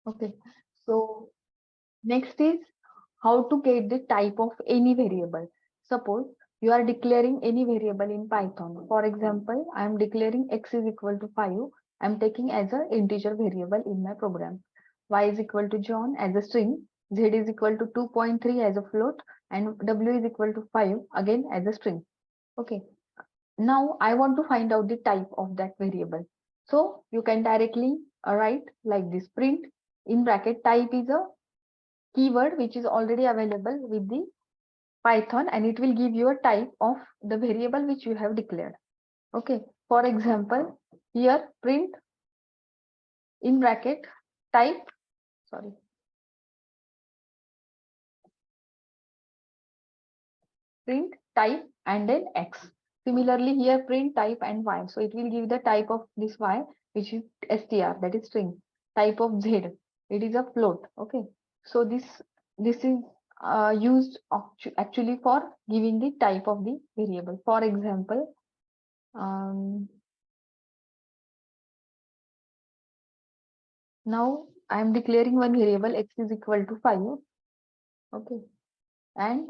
Okay. So next is how to get the type of any variable. Suppose you are declaring any variable in Python. For example, I am declaring x is equal to 5. I am taking as an integer variable in my program. Y is equal to John as a string. Z is equal to 2.3 as a float, and W is equal to 5 again as a string. Okay. Now I want to find out the type of that variable. So you can directly write like this: print in bracket type is a keyword which is already available with the Python, and it will give you a type of the variable which you have declared. Okay. For example, here print in bracket type, sorry, print type and then X. Similarly, here print type and Y. So it will give the type of this Y, which is str, that is string. Type of Z, it is a float. Okay. So this is used actually for giving the type of the variable. For example, now I am declaring one variable x is equal to 5. Okay. And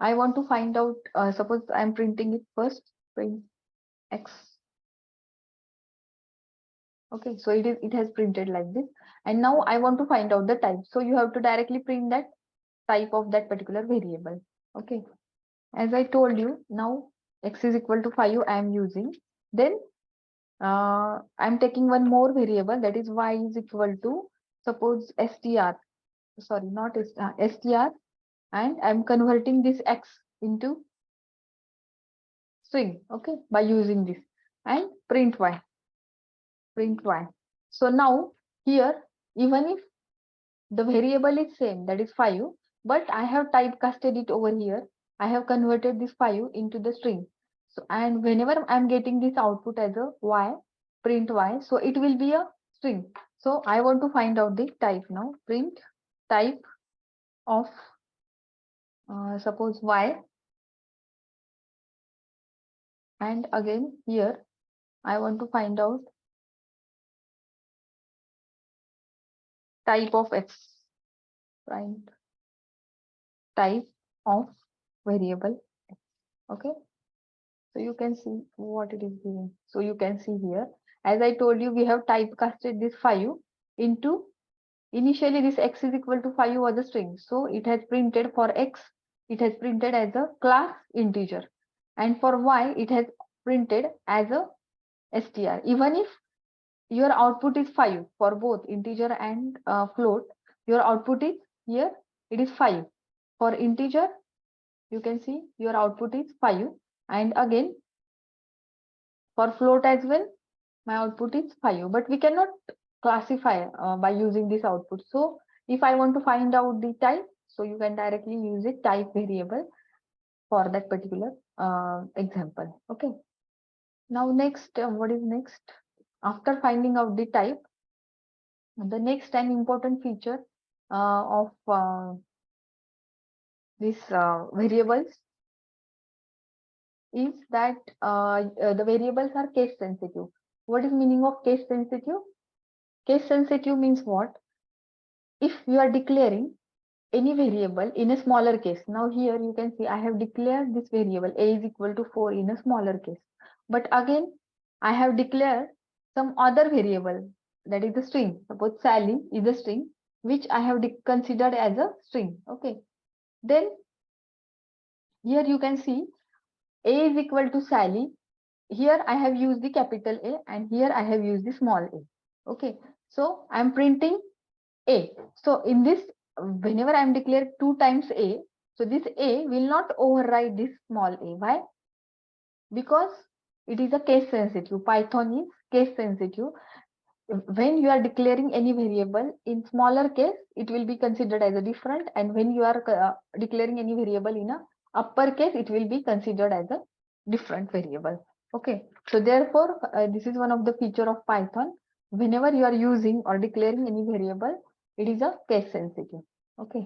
I want to find out, suppose I am printing it first, print x. Okay, so it has printed like this. And now I want to find out the type. So you have to directly print that type of that particular variable. Okay. As I told you, now x is equal to 5 I am using. Then I'm taking one more variable, that is y is equal to, suppose str, sorry, not str, and I'm converting this x into string, okay, by using this, and print y. So now here, even if the variable is same, that is 5, but I have typecasted it over here, I have converted this 5 into the string. So, and whenever I'm getting this output as a y, print y, so it will be a string. So I want to find out the type now. Print type of suppose y, and again here I want to find out type of x. Print type of variable. Okay. So you can see what it is giving. So you can see here, as I told you, we have typecasted this 5 into, initially this x is equal to 5 was a string. So it has printed for x, it has printed as a class integer. And for y, it has printed as a str. Even if your output is 5 for both integer and float, your output is here, it is 5. For integer, you can see your output is 5. And again, for float as well, my output is 5, but we cannot classify by using this output. So if I want to find out the type, so you can directly use a type variable for that particular example. Okay. Now next, what is next? After finding out the type, the next and important feature of these variables is that the variables are case sensitive. What is meaning of case sensitive? Case sensitive means what? If you are declaring any variable in a smaller case. Now here you can see I have declared this variable a is equal to 4 in a smaller case. But again, I have declared some other variable, that is the string. Suppose Sally is a string which I have considered as a string. Okay. Then here you can see a is equal to Sally. Here I have used the capital A and here I have used the small a. Okay. So I'm printing a. So in this, whenever I am declared 2 times a, so this a will not override this small a. Why? Because it is a case sensitive. Python is case sensitive. When you are declaring any variable in smaller case, it will be considered as a different, and when you are declaring any variable in a upper case, it will be considered as a different variable. Okay. So therefore, this is one of the feature of Python. Whenever you are using or declaring any variable, it is a case sensitive. Okay.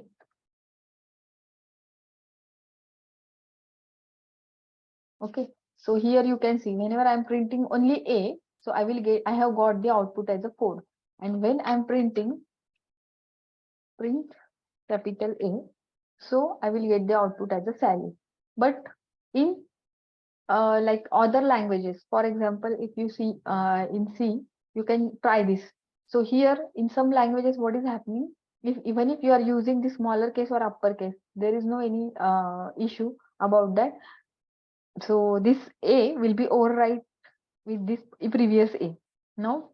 Okay. So here you can see whenever I am printing only a, so I have got the output as a 4. And when I'm printing print capital A, so I will get the output as a Sally. But in like other languages, for example, if you see in C, you can try this. So here in some languages, what is happening? If even if you are using the smaller case or uppercase, there is no any issue about that. So this A will be override with this previous A. Now,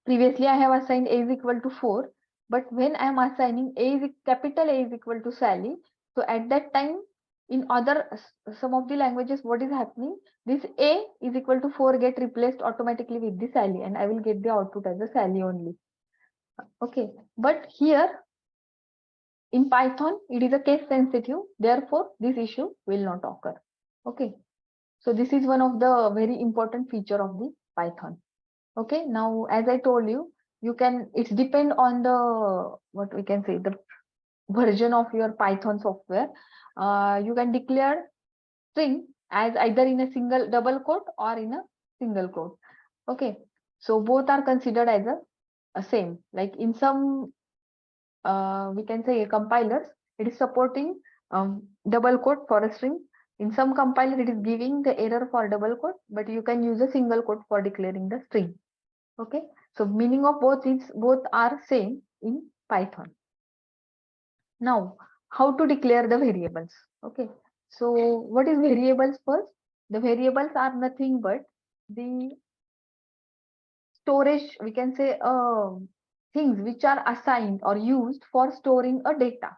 previously I have assigned A is equal to 4, but when I am assigning capital A is equal to Sally, so at that time in other some of the languages, what is happening? This A is equal to 4 get replaced automatically with the Sally, and I will get the output as a Sally only. Okay, but here in Python, it is a case sensitive, therefore this issue will not occur. Okay, so this is one of the very important feature of the Python. Okay, now as I told you, you can, it's depend on the, what we can say, the version of your Python software. You can declare string as either in a single double quote or in a single quote. Okay, so both are considered as a same. Like in some we can say compilers, it is supporting double quote for a string. In some compiler, it is giving the error for double quote, but you can use a single quote for declaring the string. Okay, so meaning of both are same in Python. Now, how to declare the variables? Okay, so what is variables first? The variables are nothing but the storage, we can say things which are assigned or used for storing a data.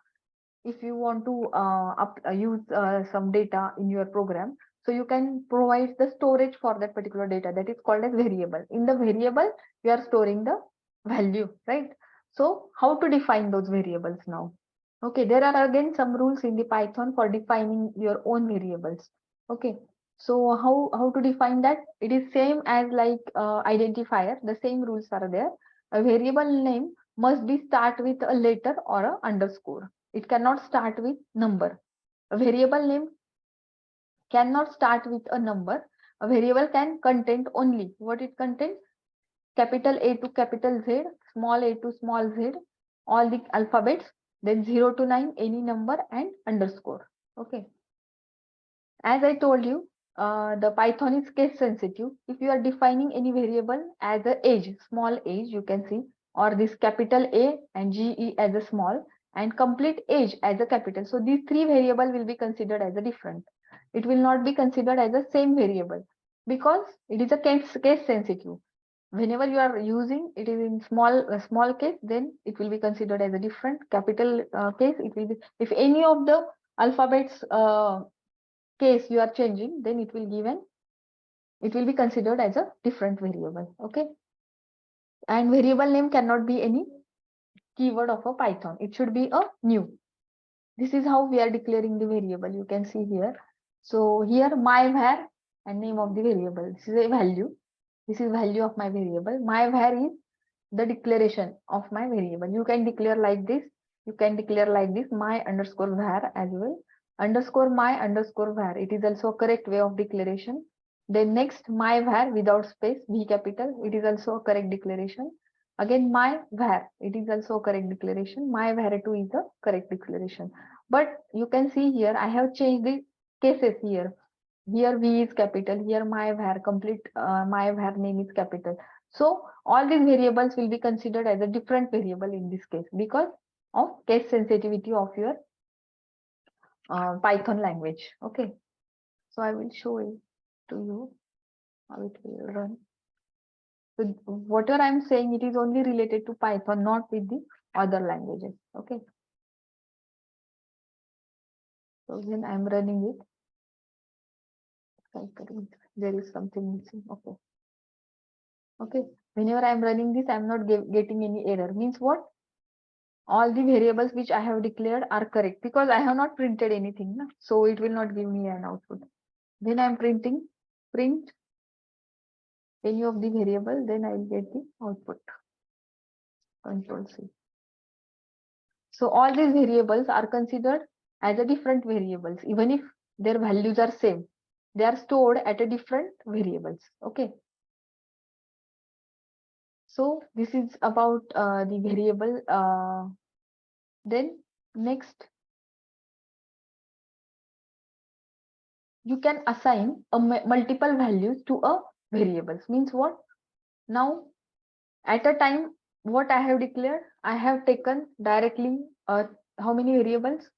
If you want to use some data in your program, so you can provide the storage for that particular data, that is called as variable. In the variable, you are storing the value, right? So how to define those variables now? Okay, there are again some rules in the Python for defining your own variables. Okay, so how to define that? It is same as like identifier. The same rules are there. A variable name must be start with a letter or a underscore. It cannot start with number. A variable name cannot start with a number. A variable can contain only what it contains: capital A to capital Z, small a to small z, all the alphabets, then 0 to 9, any number, and underscore. Okay. As I told you, the Python is case sensitive. If you are defining any variable as a age, small age, you can see, or this capital A and GE as a small, and complete age as a capital. So these three variable will be considered as a different. It will not be considered as the same variable because it is a case sensitive. Whenever you are using it is in small case, then it will be considered as a different. Capital case, it will be, if any of the alphabets case you are changing, then it will be considered as a different variable. Okay, and variable name cannot be any keyword of a Python. It should be a new. This is how we are declaring the variable. You can see here. So here my var and name of the variable. This is a value. This is value of my variable. My var is the declaration of my variable. You can declare like this. You can declare like this, my underscore var as well. Underscore my underscore var. It is also a correct way of declaration. Then next, my var without space, V capital. It is also a correct declaration. Again, my var. It is also a correct declaration. My var2 is a correct declaration. But you can see here, I have changed the cases here. Here V is capital. Here my var complete. My var name is capital. So all these variables will be considered as a different variable in this case because of case sensitivity of your Python language. Okay, so I will show it to you how it will run. So whatever I'm saying, it is only related to Python, not with the other languages. Okay, so when I'm running it, there is something missing. Okay, okay. Whenever I'm running this, I'm not getting any error. Means what? All the variables which I have declared are correct because I have not printed anything. No? So it will not give me an output. When I'm printing, print any of the variable, then I will get the output. Control C. So all these variables are considered as a different variables, even if their values are same. They are stored at a different variables. Okay. So this is about the variable. Then next, you can assign a multiple values to a variables. Means what? Now at a time, what I have declared, I have taken directly how many variables?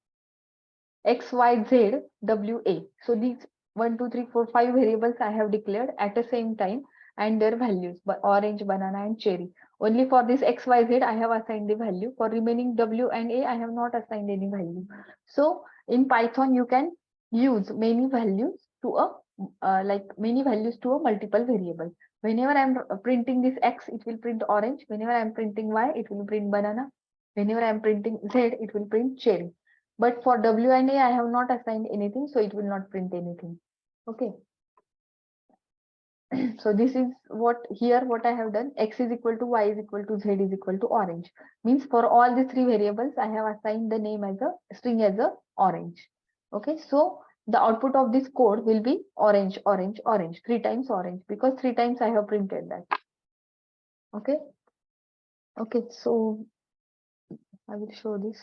X, Y, Z, W, A. So these 1, 2, 3, 4, 5 variables I have declared at the same time and their values, but orange, banana, and cherry. Only for this X, Y, Z, I have assigned the value. For remaining W and A, I have not assigned any value. So in Python, you can use many values to a many values to a multiple variable. Whenever I'm printing this X, it will print orange. Whenever I'm printing Y, it will print banana. Whenever I'm printing Z, it will print cherry. But for W and A, I have not assigned anything, so it will not print anything. Okay. So this is what I have done. X is equal to Y is equal to Z is equal to orange. Means for all the three variables, I have assigned the name as a string as a orange. Okay. So the output of this code will be orange, orange, orange, 3 times orange, because 3 times I have printed that. Okay. Okay. So I will show this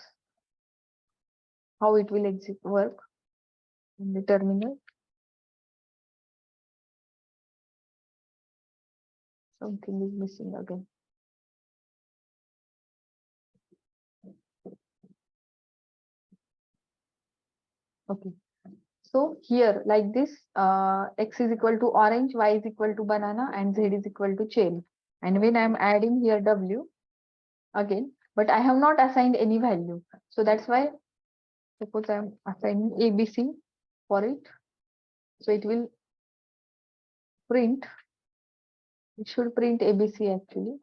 how it will work in the terminal. Something is missing again. Okay. So here like this, X is equal to orange, Y is equal to banana, and Z is equal to cherry. And when I'm adding here W again, but I have not assigned any value. So that's why suppose I'm assigning ABC for it. So it will print, it should print ABC actually.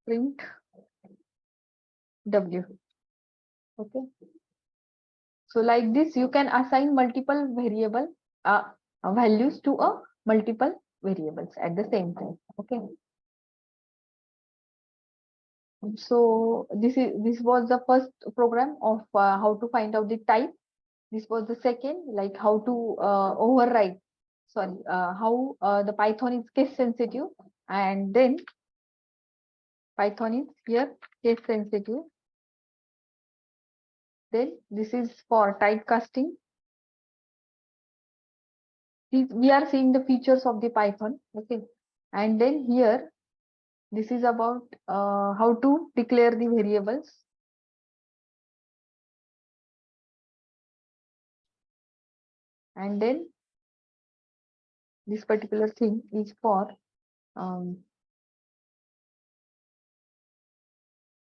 Print W. Okay. So like this, you can assign multiple variable values to a multiple variables at the same time. Okay. So this was the first program of how to find out the type. This was the second, like how to override. Sorry, how the Python is case sensitive, and then Python is here case sensitive. Then this is for typecasting. We are seeing the features of the Python. Okay, and then here this is about how to declare the variables. And then this particular thing is for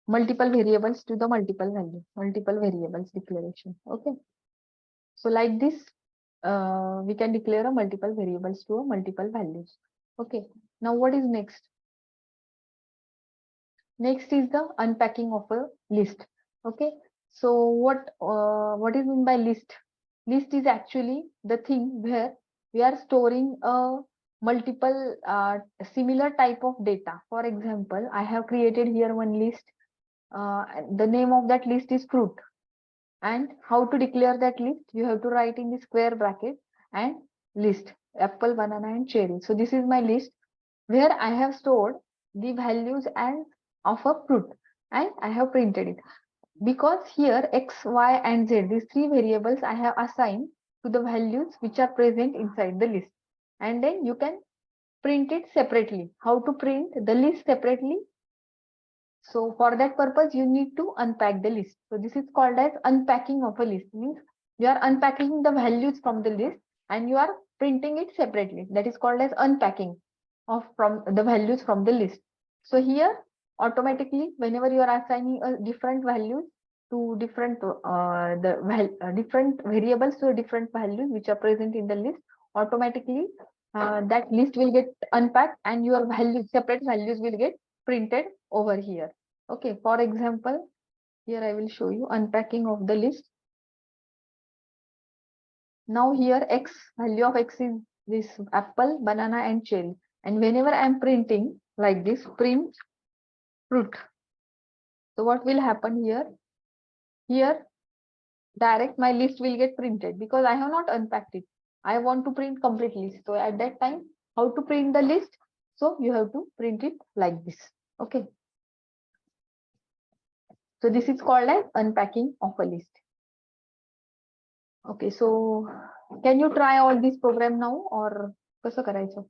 multiple variables to the multiple value, multiple variables declaration. Okay. So like this, we can declare a multiple variables to a multiple values. Okay. Now what is next? Next is the unpacking of a list. Okay. So what is mean by list? List is actually the thing where we are storing a multiple similar type of data. For example, I have created here one list. The name of that list is fruit. And how to declare that list? You have to write in the square bracket and list apple, banana, and cherry. So this is my list where I have stored the values and of a fruit, and I have printed it. Because here X, Y, and Z, these three variables I have assigned to the values which are present inside the list. And then you can print it separately. How to print the list separately? So for that purpose, you need to unpack the list. So this is called as unpacking of a list. Means you are unpacking the values from the list and you are printing it separately. That is called as unpacking of from the values from the list. So here automatically, whenever you are assigning a different values to different different variables to different values which are present in the list, automatically that list will get unpacked and your values, separate values will get printed over here. Okay, for example, here I will show you unpacking of the list. Now here X, value of X is this apple, banana, and cherry. And whenever I'm printing like this, print fruit. So what will happen here? Here direct my list will get printed because I have not unpacked it. I want to print complete list. So at that time, how to print the list? So you have to print it like this. Okay. So this is called as unpacking of a list. Okay, so can you try all this program now or कसं करायचं?